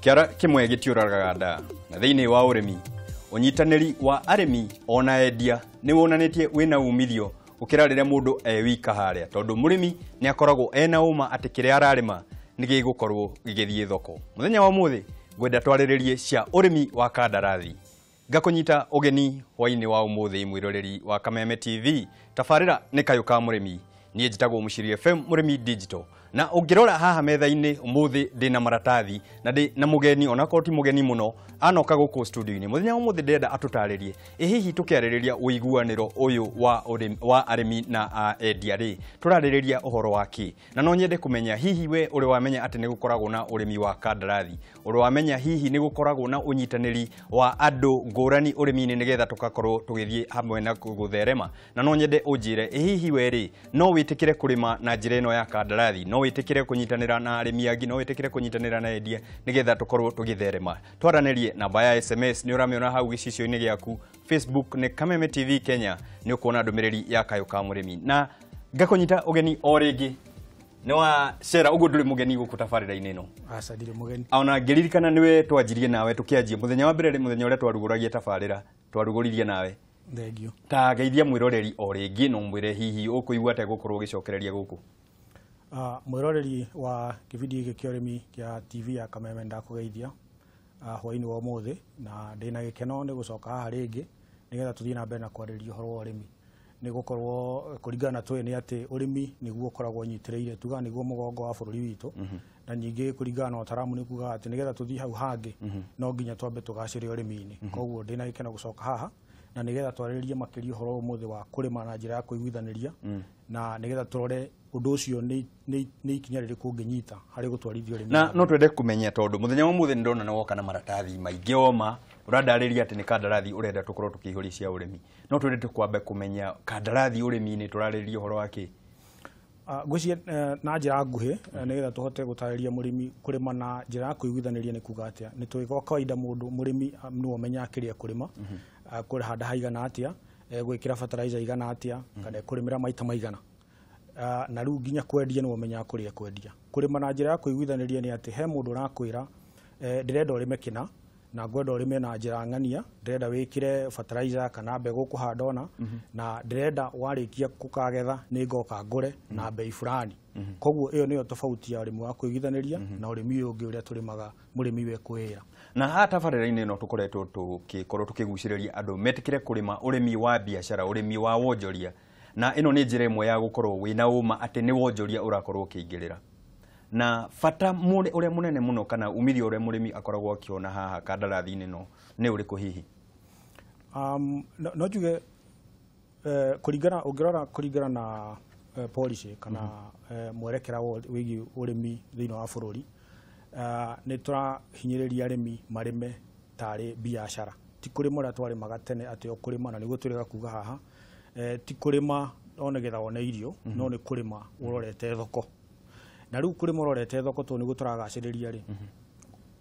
Kiara kimwe gitiuraga nda na thiini wa urimi unyitaniri wa arimi ona endia ni wonanitie wina umithio ukira riria mundu wika haria tondu murimi ni akoragwo ena uma ati kiria ararima ni gigukorwo gigithie thoko. Muthenya wa muthi ngwenda twariririe cia urimi wa kandarathi ngakunyita ugeni hwaini wa umuthi mwiroreri wa Kameme TV tafarira ni Kayuka Murimi ni njitagwo Mushiri FM Murimi Digital na ungirora haha metha-ini umuthi ndina maratathi na ndi na mugeni ona koti mugeni muno anoka guku studio-ini. Muthenya umuthi ndenda atutaririe hihi tukiaririria uiguaniro uyu wa arimi na endia ri turaririria uhoro waki na no nyende kumenya hihi we uri wamenya ati ni gukoragwo na urimi wa kandarathi uri wamenya hihi ni gukoragwo na unyitaniri wa andu ngurani urimi-ini nigetha tugakorwo tugithie hamwe na gutherema na no nyende unjire hihi we ri no witikire kurima na njira ino ya kandarathi no witikire kunyitanira na arimi angi no witikire kunyitanira na endia nigetha tukorwo tugitherema twaranirie namba ya SMS ni uramiona hau gicicio-ini giaku Facebook ni Kameme TV Kenya ni ukuona ndumiriri ya Kayuka Murimi na ngakunyita ugeni o ringi ni wa shera ugu nduri mugeni guku tafarira-ini ino asa ndiri mugeni ona ngiririkana niwe twanjirie nawe tukianjia muthenya wa mbere ri muthenya uria twaruguragia tafarira twaruguririe nawe thengio ta geithia mwiroreri o ringi no mwire hihi ukuigua ate gukorwo gicokereria guku mwiroreri wa kibindi giki kia urimi kia TV ya Kameme ndakugeithia hwaini wa umuthi na ndina gikeno ni gucoka haha ringi nigetha tuthie na mbere na kwariria uhoro wa urimi ni gukorwo kuringana twe ni ati urimi niguo ukoragwo nyitireire tuga niguo mugongo wa bururi witu na nyingi kuringana na utaramu ni kuga ati nigetha tuthie hau hangi no nginya twambe tugacire urimi-ini koguo ndina gikeno gucoka haha na nigetha twariririe makiria uhoro umuthi wa kurima na njira ya kuiguithaniria na nigetha turore undu ucio ni ikinya ririku unginyita hari gutwarithia urimi na no twende kumenya tondu muthenya wa muthi ndona na woka na maratathi maingi oma urandariria ati ni kandarathi urenda tukorwo tukihuri cia urimi no twende tukwambe kumenya kandarathi urimi-ini turariria uhoro waki gwiciria na njira nguhi nigetha tuhote gutariria murimi kurima na njira ya kuiguithaniria ni kuga atia ni twigwa kawaida mundu murimi no menya kiria kurima kuri handa haigana atia gwikira fertilizer igana atia kana kurimira maita maigana na riu nginya kwendia no menya kuria kwendia kurima na njira ya kuiguithaniria ni ati he mundu rakwira ndirenda urime kina na ngwenda urime na njira ng'ania ndirenda wikire fertilizer kana mbegu kuhanda ona na ndirenda warikia kukagetha ni ngoka ngure na bei fulani koguo iyo niyo tofauti ya urimi wa kuiguithaniria na urimi ungi uria turimaga murimi we kwira na hata farira-ini no tukoretwo tukikorwo tukiguciriria andu metikire kurima urimi wa biashara urimi wa wonjoria na ino ni njira imwe ya gukorwo wina uma ati ni wonjoria urakorwo ukiingirira na fata mure uria munene muno kana umithio uria murimi akoragwo akiona haha kandarathi-ini no ni uriku hihi no juge kuringana ungirora kuringana na policy kana mwerekera wigi urimi thiini wa bururi ni turahinyiriria arimi marime tari biashara ti kurima uria twarimaga tene ati ukurima na niguo turiga kuga haha ti kurima ona getha wone irio no ni kurima urorete thoko na riu kurima urorete thoko to niguo turagaciriria ri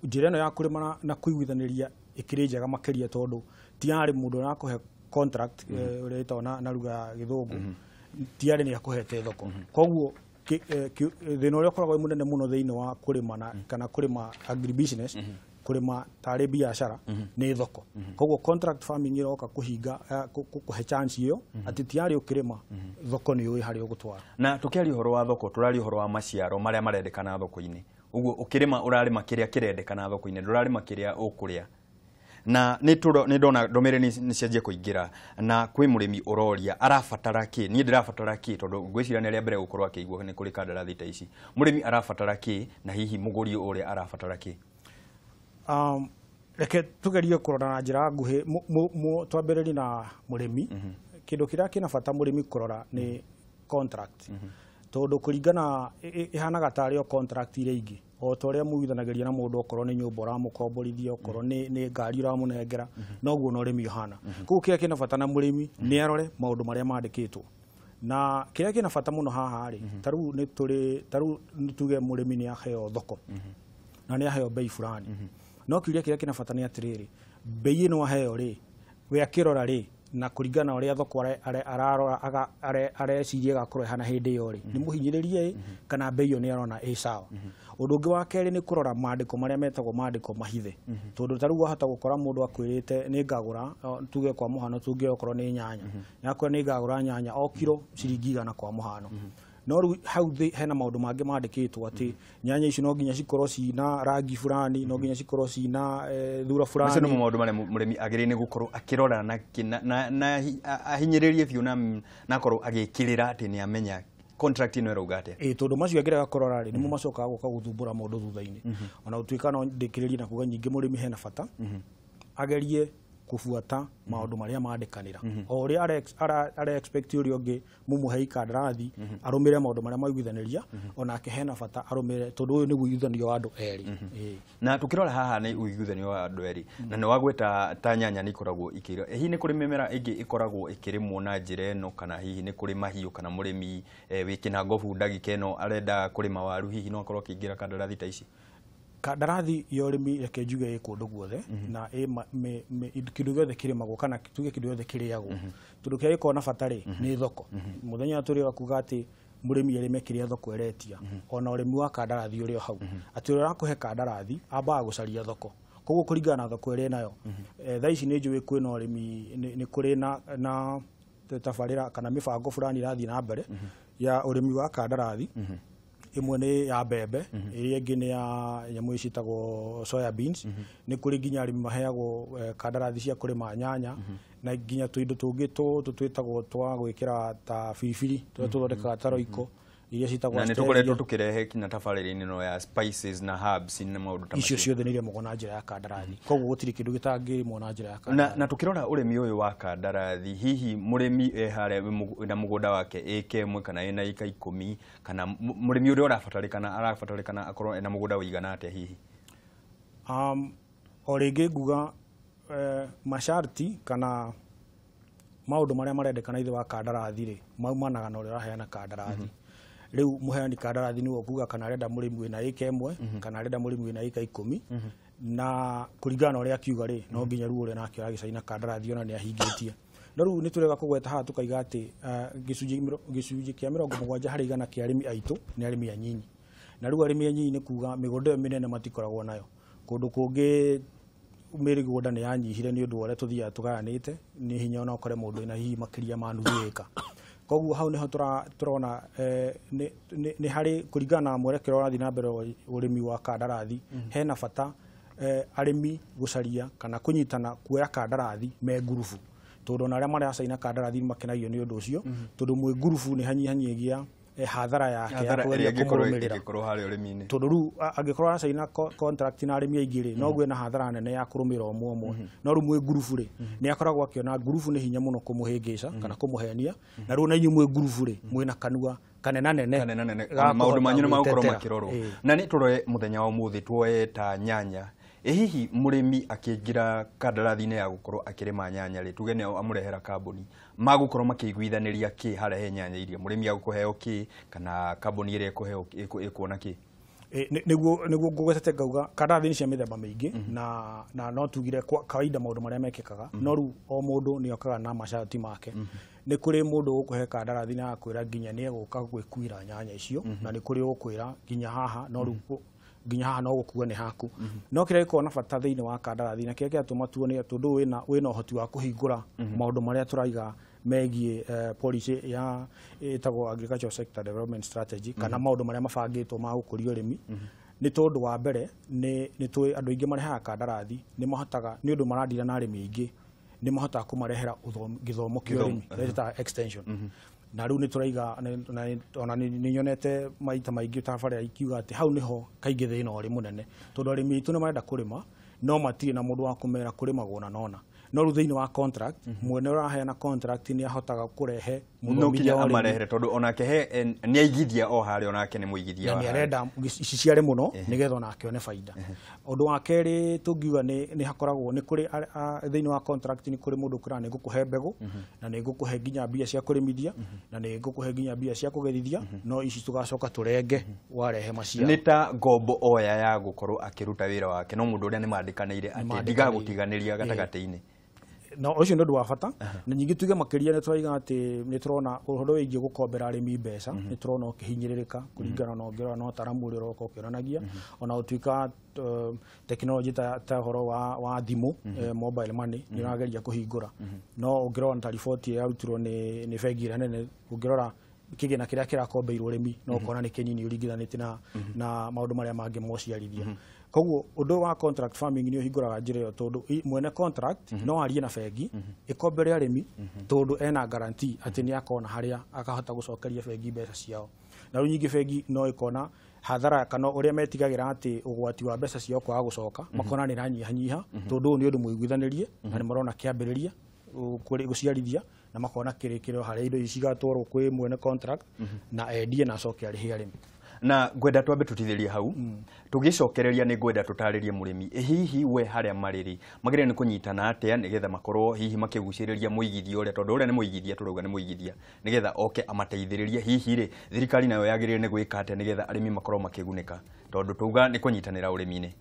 njira ino ya kurima na kuiguithaniria ikiri njega makiria tondu ti ari mundu arakuhe contract uria itona na ruga githungu ti ari ni akuhete thoko koguo thina uria ukoragwo munene muno thiini wa kurima na kana kurima agribusiness kurima tari biashara ni thoko koguo contract farming iroka kuhinga kuhe chance iyo ati tiari ukirima thoko ni ui hari ugutwara na tukiari uhoro wa thoko turari uhoro wa maciaro maria marendekana thoko-ini uguo ukirima urarima kiria kirendekana thoko-ini ndurarima kiria ukuria na ni ndona ndomere ni cianjie kuingira na kwi murimi uroria arafatara ki ni ndirafatara ki tondu ngwiciria ni ria mbere gukorwo akigwo ni kuri kandarathi ta ici murimi arafatara ki na hihi muguri uria arafatara ki reke tugerie kurora na njira nguhi twambiririe na murimi kindu kiria kina bata murimi kurora ni contract tondu kuringana ihanaga tari o contract iria ingi o toria muithanagiria na mundu okorwo ni nyumba uramukomborithia okorwo ni ngari uramunengera noguo no urimi uhana koguo kiria kina bata na murimi ni arore maundu maria mandikitwo na kiria kina bata muno haha ri taru ni tuge murimi ni aheo thoko na ni aheo bei fulani no kiria kina bata ni atiriri bei ino aheo ri we akirora ri na kuringana uria thoko ararora areciria gakorwo hana hindi yo ri ni muhinyiririe kana bei yo ni arona sawa. Undu ungi wa keri ni kurora maandiko maria metagwo maandiko mahithe, tondu taru wahota gukora mundu akwirite ni ngagura tuge kwa muhano tuge okorwo ni nyanya yakwa ni ngagura nyanya o kilo ciringi 100 kwa muhano. No ru hau hena maundu mangi mandikitwo ati nyanya ici no nginya cikorwo cina rangi fulani, no nginya cikorwo cina thura fulani. Macio no maundu maria murimi agiri ni gukorwo akirora na ahinyiririe biu na korwo agikirira ati ni amenya contract ino rauga atia. Tondu macio agiraga kurora ri ni mo macokaga guka guthumbura mundu thutha-ini. Ona utuika no ndikiririe na kuga nyingi murimi hena bata agerie kufuata maundu maria mandikanira o ri ara expect uri ongi mumuhei kandarathi arumire maundu maria maiguithaniria ona akehena bata arumire tondu uyu ni guithanio wa andu eri. Na tukirora haha ni uiguithanio wa andu eri na ni wagweta ta nyanya ni ikoragwo ikiro hihi ni kuri mimera ingi ikoragwo ikirimwo na njira eno kana hihi ni kuri mahiu kana murimi wikina ngobu ndagika eno arenda kurima waru hihi no akorwo kingira kandarathi ta ici. Kandarathi ya urimi reke njuge kundu guothe na kindu giothe kirimagwo kana tuge kindu giothe kiriagwo tondu kia gikona bata ri ni thoko. Muthenya turi kuga ati murimi arime kiria thoko eretia ona urimi wa kandarathi uri hau ati urakuhe kandarathi amba gucaria thoko koguo kuringana na thoko iri nayo. Thaa ici ni njuwe kwina urimi ni kuri na tabarira kana mibango fulani irathi na mbere ya urimi wa kandarathi. Imwe ni ya mbembe iria ingi ni ya nyamu icitagwo soya beans ni kuri nginya arimi maheagwo kandarathi cia kurima nyanya na nginya tuindo tungi twitagwo twa gwikira ta biribiri tuthondekaga ta roiko iria citagwo na ni tukoretwo tukirehe kinya tabarira-ini no ya spices na herbs na maundu ta icio ciothe ni iria mugona na njira ya kandarathi koguo gutiri kindu gitangirimwo na njira ya kandarathi. Na tukirora urimi uyu wa kandarathi hihi murimi hare na mugunda wake eka imwe kana ena eka 10 kana murimi uria arabatarikana akorwo ena mugunda wigana atia hihi. O ringi nguga masharti kana maundu maria marendekana ithe wa kandarathi ri maumanaga na uria uraheana kandarathi. Riu muheani kandarathi ni wokuga kana arenda murimi wina eka imwe kana arenda murimi wina eka 10 na kuringana uria akiuga ri no nginya ruo ri nake aragicaina kandarathi ona ni ahingitie. No riu ni turega kugweta haha tukaiga ati gicunji kia 70 hari igana kia arimi aitu ni arimi anyinyi na riu arimi anyinyi ni kuga migunda minene matikoragwo nayo kundu kungi mirigunda ni yanyihire ni undu uria tuthia tugayanite ni hinya ona ukore mundu ina hihi makiria ma nuthu eka. Koguo hau niho turona ni hari kuringana na mwerekero urathi na mbere urimi wa kandarathi hena bata arimi gucaria kana kunyitana kuoya kandarathi me ngurubu tondu na aria maracaina kandarathi makenagio ni undu ucio tondu mwe ngurubu ni hanyihanyigia hathara yake ya kugeria kumurumirira tondu riu angikorwo aracaina contract na arimi aingi ri no gwe na hathara nene ya kurumira omwe no riu mwe ngurubu ri ni akoragwo akiona ngurubu ni hinya muno kumuhingica kana kumuhenia na riu na inyu mwe ngurubu ri mwina kanua kanenanene maundu manyu ni magukorwo makirorwo. Na ni turore muthenya wa umuthi tuoye ta nyanya hihi murimi akingira kandarathi-ini ya gukorwo akirima nyanya ri tuge ni amurehera kambuni magukorwo makiguithaniria ki harehe nyanya iria murimi agukuheo ki kana kambuni iria ikuheo ikuona ki. Niguo ngugwetete ngauga kandarathi ni cia mithemba mingi na no tugire kawaida maundu maria mekikaga no riu o mundu ni okaga na masharti make. Ni kuri mundu ukuhe kandarathi na akwira nginya ni eguka gwikuira nyanya icio na ni kuri ukwira nginya haha no riu nginya haha no gukua ni haku no kire gikona bata thiini wa kandarathi na kire atuma tuone tondu wina uhoti wa kuhingura maundu maria turaiga megie policy ya etagwo agricultural sector development strategy kana maundu maria mabangitwo ma gukuria urimi ni tondu wa mbere ni tui andu ingi marehaga kandarathi ni mahotaga ni undu marandira na arimi ingi ni mahotaga kumarehera githomo kia urimi eta extension na riu ni turaiga ona ni nyonete maita maingi tabaria ikiuga ati hau niho kaingi thina uri munene tondu arimi itu ni marenda kurima no matire na mundu wa kumera kurimagwo na nona no riu thiini wa contract mwene uraheana contract ni ahotaga kurehe no kinya amarehere tondu onake he ni aigithia o hari onake ni muigithia wa ni arenda ici ciare muno nigetha onake one faida. Undu wa keri tungiuga ni hakoragwo ni kuri thiini wa contract ni kuri mundu kura ni gukuhe mbegu na ni gukuhe nginya mbia cia kurimithia na ni gukuhe nginya mbia cia kugethithia no ici tugacoka turenge warehe macia ni ta ngombo oya ya gukorwo akiruta wira wake no mundu uria ni mandikanire ati ndiga gutiganiria gatagati-ini. no ucio ndu wa bata na nyingi tuge makiria ne twaiga ati ni turona uhoro wigi gukombera arimi mbeca ni turona ukihinyiririka kuringana na ongerera no taramu uri roko kiranagia ona utuika technology ta horo wa thimu mobile money ni rageria kuhingura no ongerera ta report ya rutirwo ni bengi nene ongerera kigina kiria kirakombeirwo urimi no kona ni kinini uringithanite na maundu maria mangi mociarithia koguo undu wa contract farming ni uhinguraga njira yo tondu mwene contract no arie na bengi ikombere arimi tondu ena guarantee ati ni akona haria akahota gucokeria bengi mbeca ciao na nyingi bengi no ikona hathara kana uria metigagira ati ugwati wa mbeca ciao kwa gucoka makona ni ranyihanyiha tondu ni undu muiguithanirie na ni marona kiambiriria guciarithia na makona kirikiro haria indo cigatwarwo kwi mwene contract na endie na coke arihe arimi na gwenda twambe tutithirie hau tugicokereria ni gwenda tutaririe murimi hihi we haria mariri magire ni kunyitana atia nigetha makorwo hihi makiguciriria muigithia uria tondu uria ni muigithia turauga ni muigithia nigetha oke amateithiririe hihi ri thirikari nayo yagirire ni gwika atia nigetha arimi makorwo makigunika tondu tuga ni kunyitanira urimi-ini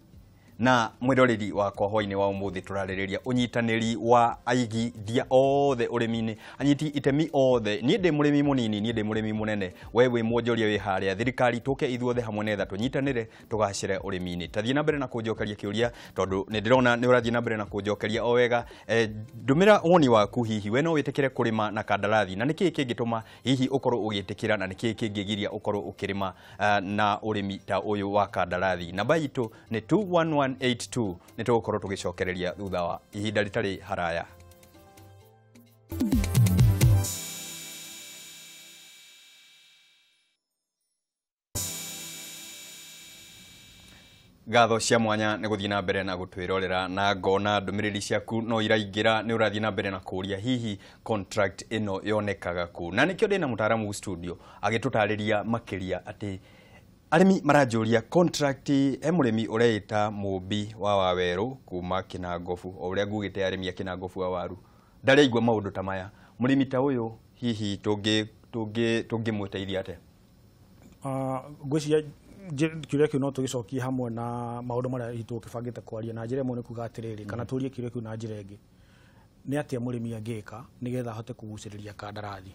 na mwiroreri wakwa hwaini wa umuthi turaririria unyitaniri wa aigithia othe urimi-ini anyiti itemi othe ni ndi murimi munini ni ndi murimi munene we wi mwonjoria wi haria thirikari tuke ithuothe hamwe netha tunyitanire tugacire urimi-ini tathie na mbere na kunjokeria kiuria tondu ni ndirona ni urathie na mbere na kunjokeria o wega ndumira woni waku hihi we no witikire kurima na kandarathi na niki kingituma hihi ukorwo ugitikira na niki kingigiria ukorwo ukirima na urimi ta uyu wa kandarathi namba itu ni 21182 ni tugukorwo tugicokereria thutha wa ihinda ritari haraya. Gatho cia mwanya ni guthie na mbere na gutwirorera na ngona ndumiriri ciaku no iraingira ni urathie na mbere na kuria hihi contract ino yonekaga ku na nikio ndina mutaramu studio agitutariria makiria ati arimi marajuria contract murimi ureita mumbi wa waweru kuma Kinangofu o uria ngugite arimi a Kinangofu wa waru ndari igwa maundu ta maya murimi ta uyu hihi tungi muteithia ate ngwiciria kiuria kiu no tugicokia hamwe na maundu maria hitu kibangite kwaria na njira imwe ni kuga atiriri kana turie kiuria kiu na njira ingi ni atia murimi angika nigetha ahote kuguciriria kandarathi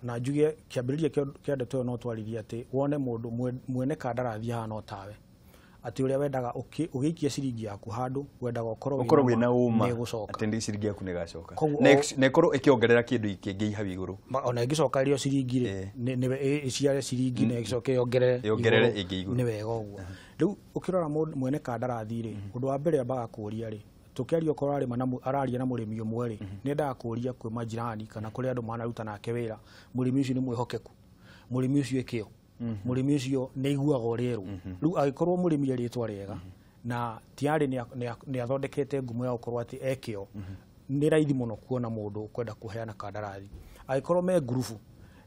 na njuge kiambiriria kia ndeto ĩyo no twaririe ati wone mundu mwene kandarathi hana tawe ati uria wendaga ugiikia ciringi yaku handu wendaga ukorwo wina uma ati ndi ciringi yaku ni gacoka na ikorwo ikiongerera kindu kingi hau iguru ona ingicoka rio ciringi ni iciare ciringi na igicoke yongerere ingi iguru ni wega uguo riu ukirora mwene kandarathi ri undu wa mbere ambaga kuria ri tukiaria ukorwo araria na murimi umwe ri nendaga kuria kwi majirani kana kuri andu manaruta nake wira murimi ucio ni mwihokeku murimi ucio ikio murimi ucio ni iguaga urieru riu agikorwo murimi aritwa riega na tiari ni athondekete ngumo ya ukorwo ati ekio ni raithi muno kuona mundu kwenda kuheana kandarathi agikorwo me grupu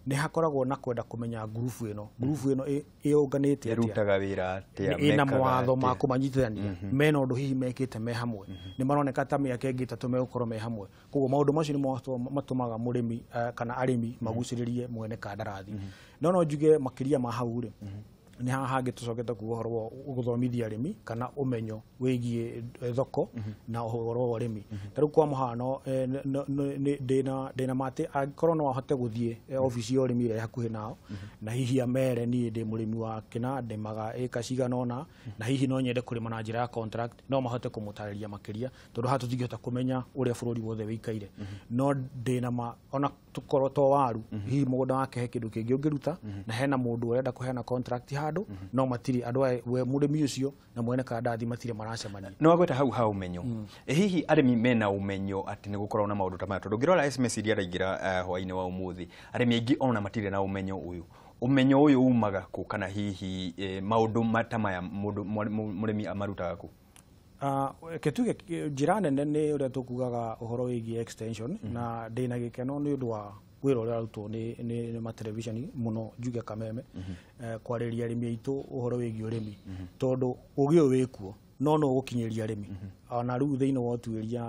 ni hakoragwo na kwenda kumenya grupu ino iunganite irutaga wira atia ina mawatho ma kumanyitithania mena undu hihi mekite me hamwe ni maroneka ta miaka ingi tatu megukorwo me hamwe koguo maundu macio ni matumaga murimi kana arimi maguciririe mwene kandarathi no njuge makiria ma hau ri ni hangi tucokete kuhoro guthomithia arimi kana umenyo wigie thoko na uhoro wa arimi taru kwa muhano ndina mate akorwo no ahote guthie ofisi ya arimi ire hakuhi nao na hihi amere ni ndi murimi wa kina ndimaga eka ciganona na hihi no nyende kurima na njira ya contract no mahote kumutariria makiria tondu hatu tingihota kumenya uria bururi wothe wikaire no ndina ona tukorwo to waru hihi mugunda wake he kindu kingi ungiruta na hena mundu urenda kuheana contract handu no matiri andu we murimi ucio na mwene kandarathi matiri maracemania no agweta hau umenyo hihi arimi mena umenyo ati ni gukorwo na maundu ta maya tondu ngirora SMS iria raingira hwaini wa umuthi arimi aingi ona matire na umenyo uyu umaga ku kana hihi maundu matamaya murimi amarutaga ku ketuge njira nene ni uria tukugaga uhoro wigi extension na ndina gikeno ni undu wa wira uria arutwo ni ma television muno njuge kameme kwariria arimi aitu uhoro wigi urimi tondu ugi wikuo no gukinyiria arimi ona riu thiini wa tuiria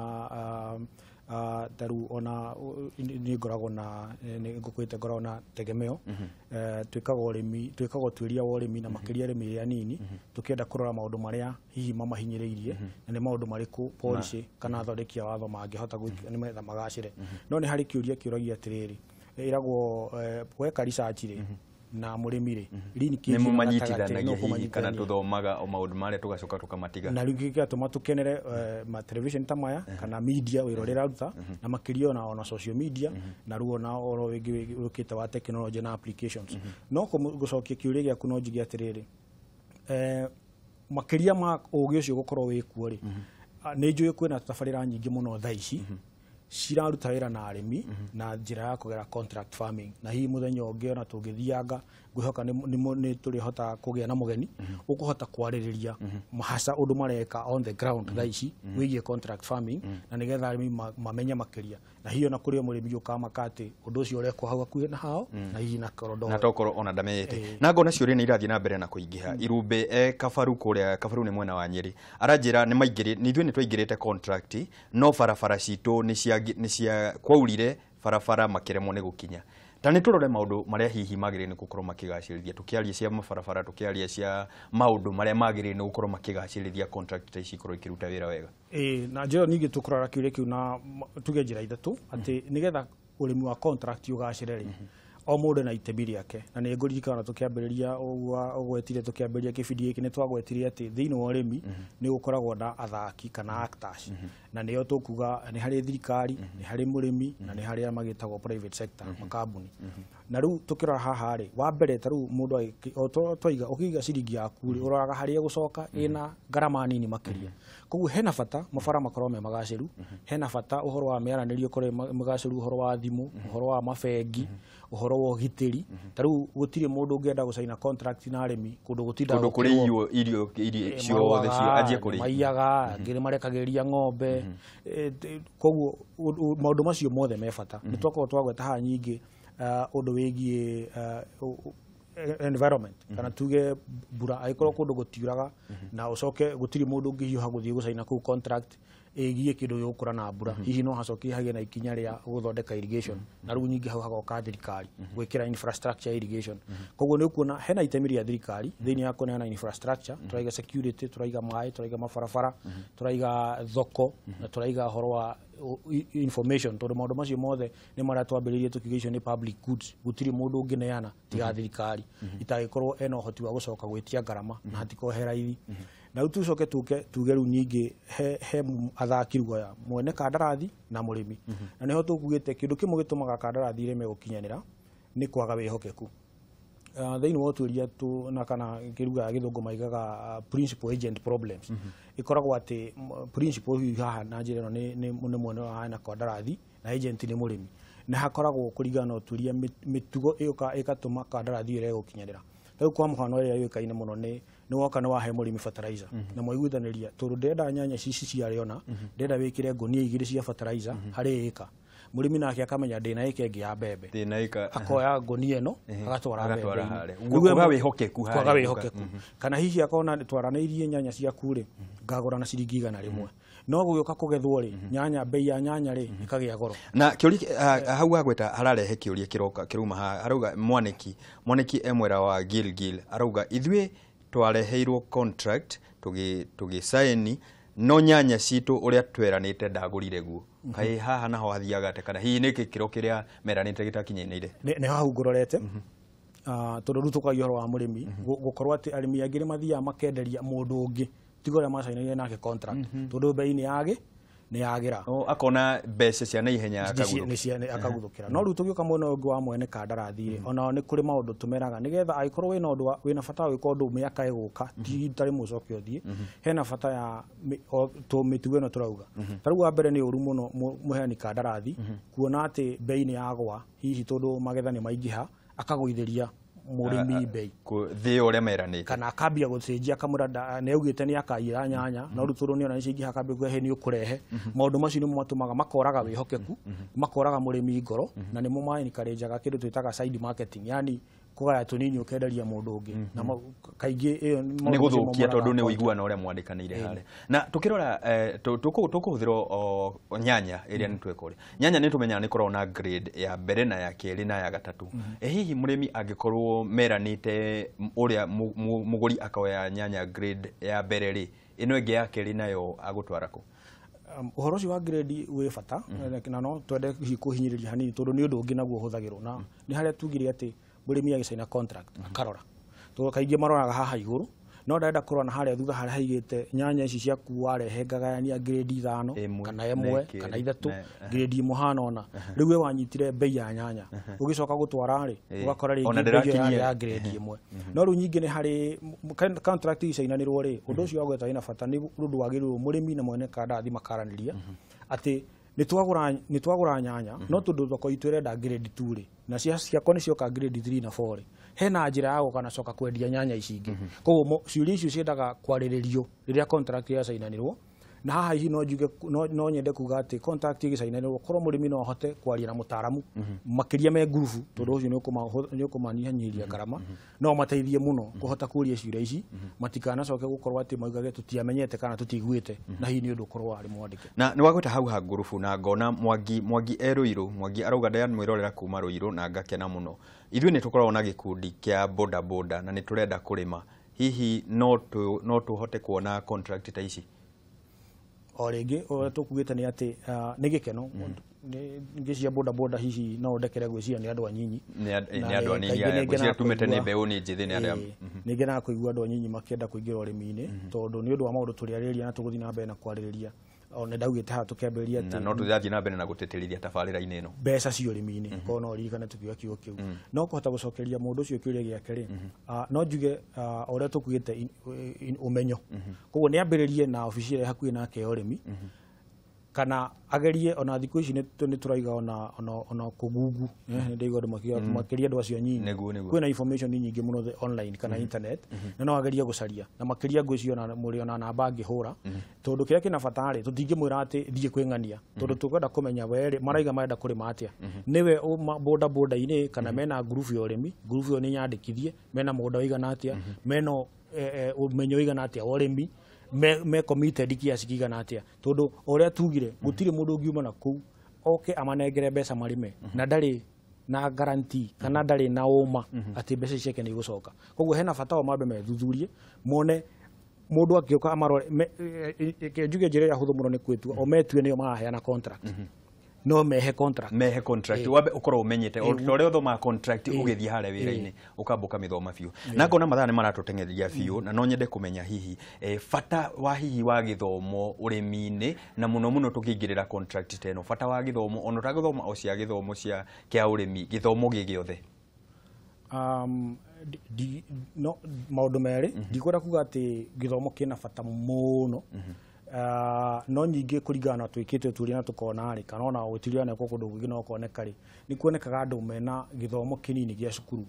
taru ona ni ngoragwo na ngukwite ngoragwo na tegemeo twikaga urimi twikaga tuiria wa urimi na makiria arimi ya nini tukienda kurora maundu maria hihi mamahinyiriirie na ni maundu mariku policy kana thondekia watho mangihota ni metha magacire no ni hari kiuria kiuragia atiriri iragwo gweka research ri na murimi ri ni mumanyitithanagia hihi kana tuthomaga o maundu maria tugacoka tukamatiga na ringikia tumatukenere ma television tamaya kana media wirorera ruta na makirio na ona social media na ruo na oro wingi ukite wa technology na applications no gucokia kiuria gya kuno njigi atiriri makiria ma ugi ucio gukorwo wikuo ri ni njui kwina tabarira nyingi muno thaici ciraruta wira na arimi na njira ya kugera contract farming na hii muthenya ungi ona tungithianga ngwihoka ni turihota kugia na mugeni ukuhota kwaririria mahasa undu mareka on the ground thaici wigie contract farming na nigetha arimi mamenya makiria na hiyo na kuria murimi ukamakati undu ucio urekwo hau akuhe na hao na hihi na korodo na tokoro ona ndameyete na ngona ciuria ni irathie na mbere na kuingiha irumbe kabaru kuria kabaru ni mwena wa Nyeri aranjira ni maingiri ni ithwe ni twaingirite contract no barabara citu ni cia kwaurire barabara makiremo ni gukinya tani turore maundu maria hihi magire ni gukorwo makigacirithia tukiaria cia mabarabara tukiaria cia maundu maria magire ni gukorwo makigacirithia contract ici ikorwo ikiruta wira wega na njiro ningi tukurora kiuria kiu na tuge njira ithatu ati nigetha urimi wa contract ugacireri o mundu na itemi riake na ni ngurikana tukiambiriria ugwetire tukiambiriria kibindi giki ni twagwetirie ati thiini wa urimi ni gukoragwo na athaki kana actors na niyo tukuga ni hari thirikari ni hari murimi na ni hari magitagwo private sector makambuni na riu tukirora haha ri wa mbere taru mundu twiga ukiga ciringi yaku ri uroraga hari gucoka ina garama nini makiria koguo hena bata mabara makorwo me magaciru hena bata uhoro wa miaranirio kore magaciru uhoro wa thimu uhoro wa mabengi uhoro wa gitiri taru gutire mundu ungienda gucaina contract na arimi kundu gutinda kuri irio ciothe cio ajie kuri maiyaga ngire marekageria ng'ombe koguo maundu macio mothe me bata ni twakorwo twagweta ha nyingi undu wigie environment kana tuge bura aikorwo kundu gutiuraga na ucoke gutiri mundu ungihiuha guthie gucaina ku contract egie kindu gikura na bura hihi no hacoki hage na ikinya ria guthondeka irrigation na riu nyingi hau hagoka thirikari gwikira infrastructure irrigation koguo ni kuona hena itemi ria thirikari thiini ya kuneana infrastructure turaiga security turaiga mai turaiga mabarabara turaiga thoko na turaiga horo wa information tondu maundu macio mothe ni maria twambiririe tukigeisho ni public goods gutiri mundu ungineana tiga thirikari itagikorwo ena uhoti wa gucoka gwitia garama na hatiko heraithi na utucoke tuge riu nyingi he athaki ruoya mwene kandarathi na murimi na niho tukugite kindu kimwe gitumaga kandarathi ire me gukinyanira ni kwaga wihokeku thiini wa tuiria tu na kana kiruga githungu maigaga principal agent problems ikoragwo ati principal hihi haha na njira no ni mwene wa na kandarathi na agent ni murimi na hakoragwo kurigana uturia mitugo ikatuma kandarathi ire gukinyanira riu kwa muhano ria yukaine muno ni woka ni wahe murimi fertilizer na mwaiguithaniria tondu ndenda nyanya cici ciariona ndenda wikire ngunia 2 cia fertilizer hari eka murimi nake akamenya ndina eka ingi ya mbembe ndina eka akoya ngunia no agatwara mbembe uguo wihokeku kwaga wihokeku kana hihi akona twaranairie nyanya cia kure ngagura na ciringi 100 rimwe no guyoka kugethwo ri nyanya bei ya nyanya ri ikagia goro na kiuri hau agweta hararehe kiuria kiroka kiruma harauga mwaniki emwera wa Gilgil arauga ithwe twareheirwo contract tugi sign no nyanya citu uria tweranite ndagurire guo kai haha naho hathiaga te kana hihi niki kiro kiria meranite gitakinyeneire ne hau ngororete tondu ru tukagio wa murimi gukorwo ati arimi angire mathia makenderia mundu ungi tigore macainaire nake contract tondu bei ni yagira akona mbeca cia na ihenya akaguthukira no ru tugioka muno ungi wa mwene kandarathi ona ni kuri maundu tumeraga nigetha aikorwo wina undu wina bata wa gwika undu miaka iguka ti tari mucoke uthie hena bata ya to mitugo no turauga taru wa mbere ni uru muno muheani kandarathi kuona ati bei ni yagwa hihi tondu magetha ni maingiha akaguitheria murimi bei ku thi uria meranite kana akambia gucenjia kamurada ne ugite ni akaira nyanya no ruturu ni ona cingi hakambia kuhe ni ukurehe maundu macio ni matumaga makoraga wihokeku makoraga murimi ngoro na ni mo mai ni karejaga kindu twitaga side marketing yani kugaya tunini ukenderia mundu ungi na kaingi iyo ni guthukia tondu ni uiguana uria mwandikanire hare na tukirora tukuhuthirwo nyanya iria ni twekore nyanya ni tumenya ni korwo na grade ya mbere na ya keri na ya gatatu hihi murimi angikorwo meranite uria muguri akoya nyanya grade ya mbere ri ino ingi ya keri nayo agutwara ku uhoro ucio wa grade wi bata na no twende kuhinyiriria hanini tondu ni undu ungi naguo huthagirwo na ni haria tugire ati murimi agicaina contract akarora to kaingi maroraga haha iguru no ndenda kurora na haria thutha haria haigite nyanya ici ciaku warehe ngagayania grade 5 kana 1 kana 3 grade muhana ona riu we wanyitire bei ya nyanya ugicoka gutwara ri ugakora ri ya grade 1 no riu nyingi ni hari contract icainanirwo ri undu ucio wagweta ina bata ni undu wagirirwo murimi na mwene kandathi makaraniria ati ni twagura nyanya no tundu thoko itu irenda grade 2 ri na ciakwa ni cioka grade 3 na 4 ri hena njira ya gukana coka kwendia nyanya ici ingi koguo ciuri icio ciendaga kwariririo riria contract ya sainanirwo na haha hihi no njuge no nyende kuga ati contract igicainanirwo korwo murimi no ahote kwaria na mutaramu makiria me ngurubu tondu ucio ni ukumanyihanyihia garama no mateithie muno kuhota kuria ciura ici matikana coke gukorwo ati maugage tutiamenyete kana tutiguite na hihi ni undu korwo ari mwandike na ni wagweta hau ha ngurubu na ngona mwangi eruiru mwangi arauga ndia mwirorera kuma ruiru na ngakena muno ithui ni tukorwo na gikundi kia boda boda na ni turenda kurima hihi no tuhote kuona contract ta ici o ringi o tukugite ni ati ni gikeno ngicia boda boda hihi no ndekere gwiciria ni andu anyinyi ni andu anyinyi gwiciria tumete ni mbeu ni njithi ni andu ni ngena kuigua andu anyinyi makienda kuingira urimi-ini tondu ni undu wa maundu turiariria na tuguthi na mbere na kwariria ona ndaugite ha tukemberia ati no tuthathie na mbere na guteterithia tabarira-ini ino mbeca cio urimi-ini ko no ririkane tukiuga kiugo kiu no kuhota gucokeria mundu ucio kiuria giake ri no njuge uria tukugite umenyo koguo ni ambiririe na ofici ire hakuhi nake urimi kana agerie ona thiku ici ni turaiga ona kugugu ndigo makiria andu acio nyinyi kwina information nyingi muno online kana internet na no agerie gucaria na makiria ngwicio na muri ona namba ngihura tondu kiria kina fatari tutingimwira ati thie kwingania tondu tukwenda kumenya were maraiga marenda kurima atia niwe boda boda ini kana mena group ya urimi group yo ni nyandikithie mena muda wigana atia mena umenyo wigana atia urimi me committed kiasi kigana atia tondu uria tugire gutire mundu ungiuma na ku oke amanengere mbeca marime na ndari na guarantee kana ndari na uma ati mbeca ciake ni gucoka koguo hena bata wa mambe methuthurie mone mundu akioka amarore njuge njira ya huthu muno ni kwetua o metue niyo maheana contract no mehe contract wabe ukorwo umenyete ore uthoma contract ugithie hare wira-ini ukambuka mithoma biu na ngona mathane maratutengeria biu na no nyende kumenya hihi fata wa hihi wa githomo urimi-ini na muno tukingirira contract teno fata wa githomo ono ta githoma o cia githomo cia kia urimi githomo gigiothe no maundu meri ndikwenda kuga ati githomo kina bata muno no nyingi kuringana na twikite turia na tukona ri kana ona gwitiria na kundu gwingi no koneka ri ni kuonekaga andu mena githomo kinini gia cukuru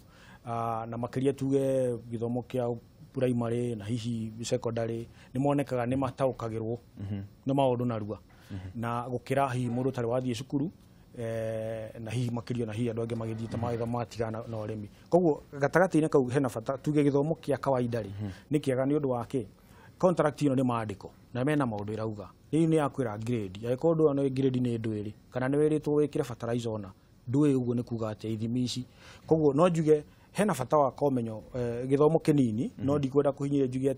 na makiria tuge githomo kia primary na hihi secondary ni monekaga ni mataukagirwo ni maundu narua na gukira hihi mundu tari wathie cukuru na hihi makirio na hihi andu angi magithiite mawitha matigana na urimi koguo gatagati-ini kau hena bata tuge githomo kia kawaida ri ni kiega ni undu wake contract ino ni maandiko na mena maundu irauga ni yakwira grade ya ikondo no grade ni ndwiri kana ni wiritwo wikire fertilizer ona ndui uguo ni kuga ati ithimi ici koguo no njuge hena bata wa komenyo githomo kinini no ndikwenda kuhinyira njuge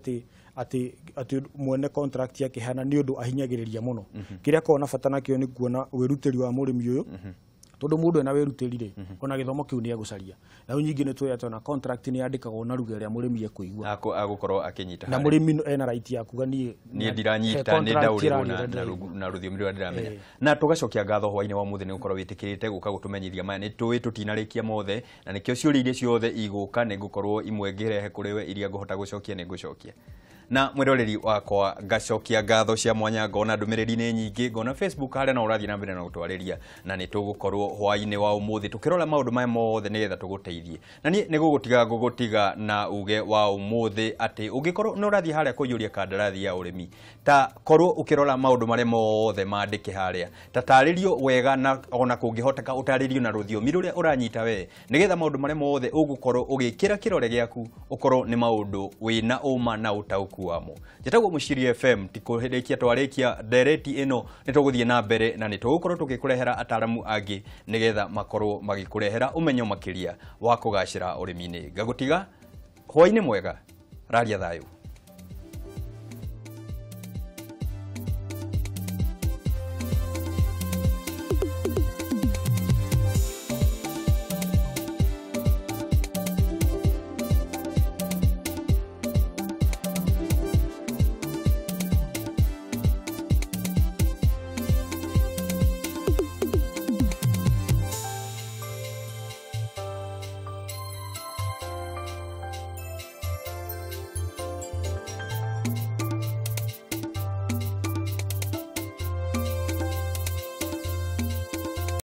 ati mwene contract yake hana ni undu ahinyagiriria muno kiria kona bata nakio ni kuona wirutiri wa murimi uyu tondu mundu ena wirutiri ri ona githomo kiu ni agucaria na nyingi ni tuya tona contract ni yandikagwo na ruga ria murimi ekuigua agukorwo akinyita na murimi ena right ya kuga ni ndiranyita ni ndaurirwo na ruthiomi rwa ndiramenya na tugacokia ngatho hwaini wa muthi ni gukorwo witikirite guka gutumenyithia maya ni tutinarikia mothe na nikio ciuri iria ciothe iguka ni gukorwo imwe ngirehe kuriwe iria nguhota gucokia ni ngucokia na mwiroreri wakwa ngacokia ngatho cia mwanya ngona ndumiriri ni nyingi ngona Facebook haria na urathie na mbere na gutwariria na ni tugukorwo hwaini wa umuthi tukirora maundu maya mothe nigetha tuguteithie na ni gugutiga na uge wa umuthi ati ungikorwo no urathie haria kuyuria kandarathi ya urimi ta korwo ukirora maundu maria mothe mandike haria tataririo wega na ona kungihoteka utaririo na ruthiomi ruria uranyita we nigetha maundu maria mothe ugukorwo ugikira kirore giaku ukorwo ni maundu wina uma na utauku wamo jetagwo Muciri FM tikuhirekia twarikia dereti ino nituguthie na mbere na nitugukorwo tugikurehera ataramu angi nigetha makorwo magikurehera umenyo makiria wa kugacira urimi-ini ngagutiga hwaini mwega raria thayo.